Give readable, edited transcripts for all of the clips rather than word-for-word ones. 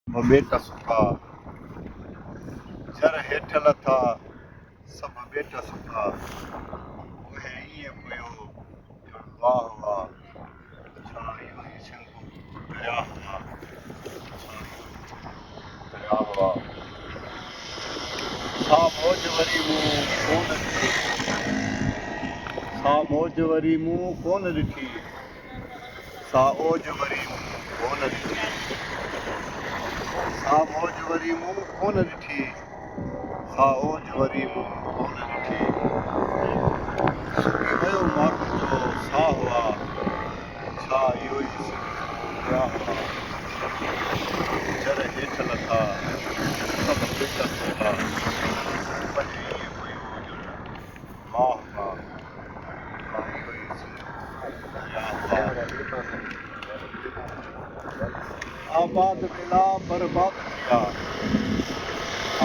बेटा सुखा जर हेठ लथा सब बेटा सुखा उहे ईअं पियो वाह वाह छा इहो ई शंभू दरिया हुआ छा दरिया हुआ सा मौज वरी मूं कोन ॾिठी सा मौज वरी मूं कोन ॾिठी सा ओज वरी मूं कोन ॾिठी सा मौज वरी मूं कोन ॾिठी सा ओज वरी मूं कोन ॾिठी सुकी वियो माण्हू जो साह हुआ छा इहो ई दरिया हुआ जर हेठ लथा सभु बेटा सुठा वॾे ईअं पियो ॼण वाह वाह छा इहो ई दरिया हुआ आबाद मिला बर्बाद थिया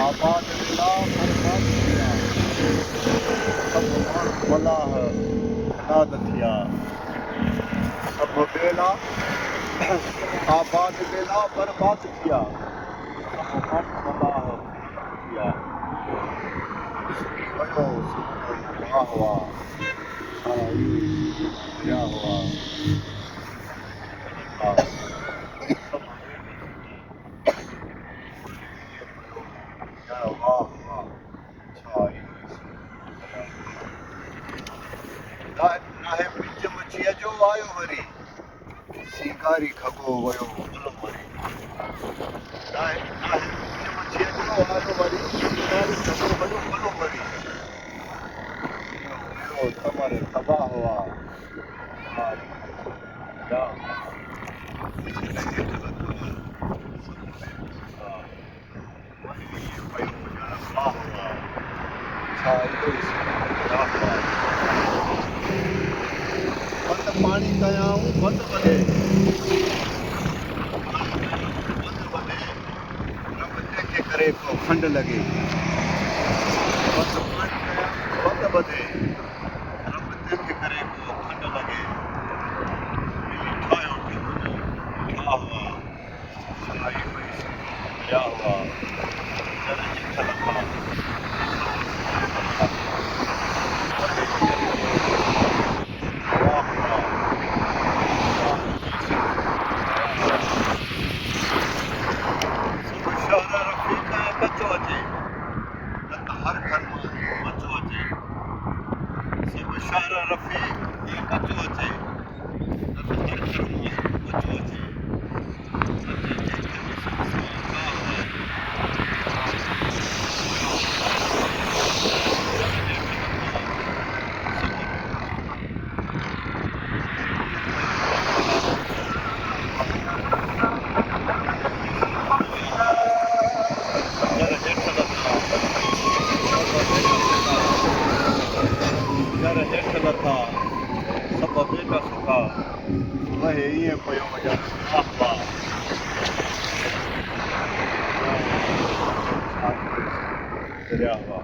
आबाद मिला बर्बाद थिया सभु माण्हू मलाह खनाद थिया सभु बेला आबाद बेला बर्बाद थिया सभु माण्हू मलाह थिया सुकी वियो वाह वाह छा इहो दरिया हुआ नाहे पिच मच्छीअ जो आयो वरी सिंगारी खगो वियो भलो वरी नाहे पिच मच्छीअ जो आयो वरी सिंगारी खगो वियो भलो वरी इहो तमर तबाह हुआ छा इहो बंदि पाणी कयाऊं बंदि वधे रब तंहिंखे करे को खंड लॻे बंदि पाणी कयाऊं बंदि वधे रब तंहिंखे करे को खंड लॻे मिली ठाहियो ठा हुआ छा इहो ई दरिया हुआ जर हेठ लथा बचो अचे न त हर घर मां बचो अचे सभु शहर रफ़ी ऐं बचो अचे न त हर घर मां बचो अचे जर हेठ लथा सभु बेटा सुखा वहे ईअं पियो ॼण वाह वाह दरिया हुआ